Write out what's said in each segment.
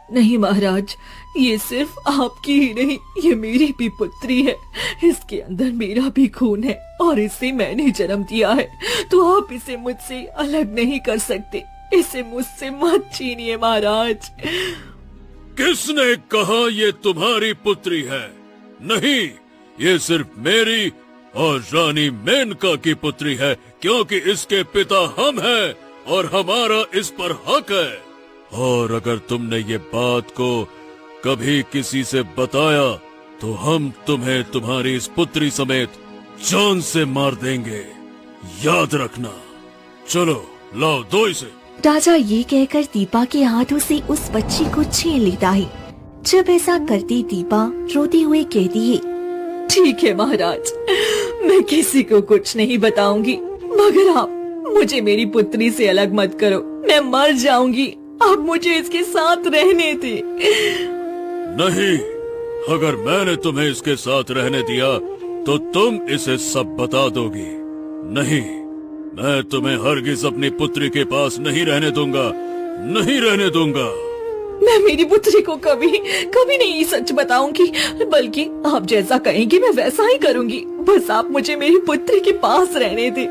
नहीं महाराज, ये सिर्फ आपकी ही नहीं, ये मेरी भी पुत्री है। इसके अंदर मेरा भी खून है और इसे मैंने जन्म दिया है, तो आप इसे मुझसे अलग नहीं कर सकते। इसे मुझसे मत छीनिए महाराज। किसने कहा ये तुम्हारी पुत्री है? नहीं, ये सिर्फ मेरी और रानी मेनका की पुत्री है, क्योंकि इसके पिता हम हैं और हमारा इस पर हक है। और अगर तुमने ये बात को कभी किसी से बताया तो हम तुम्हें तुम्हारी इस पुत्री समेत जान से मार देंगे, याद रखना। चलो लाओ दो इसे। राजा ये कहकर दीपा के हाथों से उस बच्ची को छीन लेता है। जब ऐसा करती दीपा रोती हुई कहती है, ठीक है महाराज, मैं किसी को कुछ नहीं बताऊंगी, मगर आप मुझे मेरी पुत्री से अलग मत करो। मैं मर जाऊंगी, आप मुझे इसके साथ रहने दे। नहीं, अगर मैंने तुम्हें इसके साथ रहने दिया तो तुम इसे सब बता दोगी। नहीं, मैं तुम्हें हरगिज अपनी पुत्री के पास नहीं रहने दूंगा, नहीं रहने दूंगा। मैं मेरी पुत्री को कभी नहीं सच बताऊंगी, बल्कि आप जैसा कहेंगी मैं वैसा ही करूंगी। बस आप मुझे मेरी पुत्री के पास रहने दे।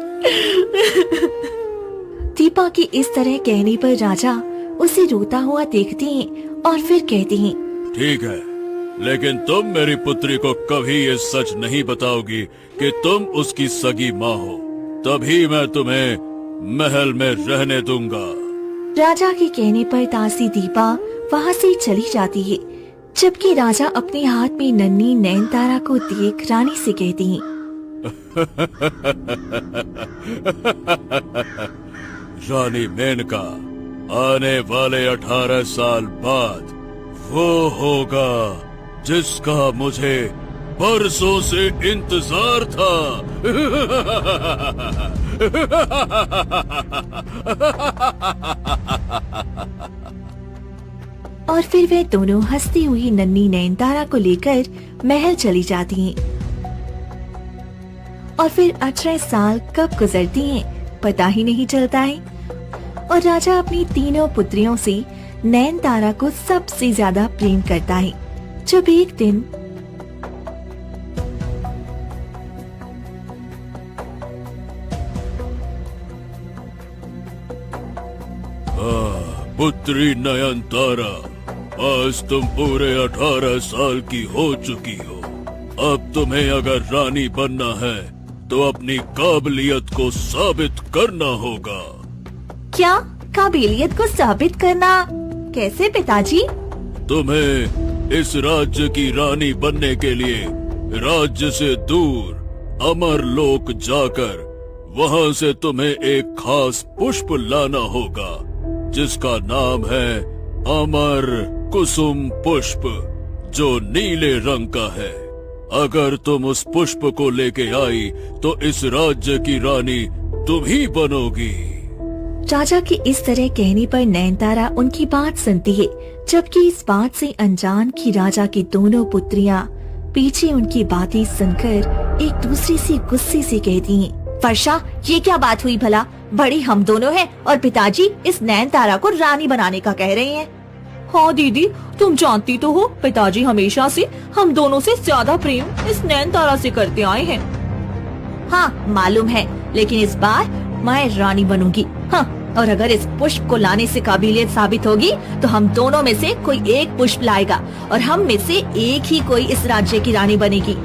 दीपा के इस तरह कहने पर राजा उसे रोता हुआ देखते हैं और फिर कहते हैं, ठीक है, लेकिन तुम मेरी पुत्री को कभी ये सच नहीं बताओगी कि तुम उसकी सगी माँ हो, तभी मैं तुम्हें महल में रहने दूंगा। राजा के कहने पर दासी दीपा वहाँ से चली जाती है, जबकि राजा अपने हाथ में नन्ही नैनतारा को देख रानी से कहती है, रानी मेनका, आने वाले 18 साल बाद वो होगा जिसका मुझे बरसों से इंतजार था। और फिर वे दोनों हंसती हुई नन्ही नैनतारा को लेकर महल चली जाती हैं। और फिर 18 साल कब गुजरती हैं पता ही नहीं चलता है। और राजा अपनी तीनों पुत्रियों से नैनतारा को सबसे ज्यादा प्रेम करता है। जब एक दिन पुत्री नयनतारा, आज तुम पूरे 18 साल की हो चुकी हो। अब तुम्हें अगर रानी बनना है तो अपनी काबिलियत को साबित करना होगा। क्या काबिलियत को साबित करना? कैसे पिताजी? तुम्हें इस राज्य की रानी बनने के लिए राज्य से दूर अमर लोक जाकर वहाँ से तुम्हें एक खास पुष्प लाना होगा, जिसका नाम है अमर कुसुम पुष्प, जो नीले रंग का है। अगर तुम उस पुष्प को लेके आई तो इस राज्य की रानी तुम ही बनोगी। राजा के इस तरह कहने पर नैनतारा उनकी बात सुनती है, जबकि इस बात से अनजान कि राजा की दोनों पुत्रियां पीछे उनकी बातें सुनकर एक दूसरे से गुस्से से कहती हैं, वर्षा, ये क्या बात हुई भला? बड़ी हम दोनों हैं और पिताजी इस नैनतारा को रानी बनाने का कह रहे हैं। हाँ दीदी, तुम जानती तो हो पिताजी हमेशा से हम दोनों से ज्यादा प्रेम इस नैनतारा से करते आए हैं। हाँ मालूम है, लेकिन इस बार मैं रानी बनूंगी। हाँ, और अगर इस पुष्प को लाने से काबिलियत साबित होगी तो हम दोनों में से कोई एक पुष्प लाएगा और हम में से एक ही कोई इस राज्य की रानी बनेगी।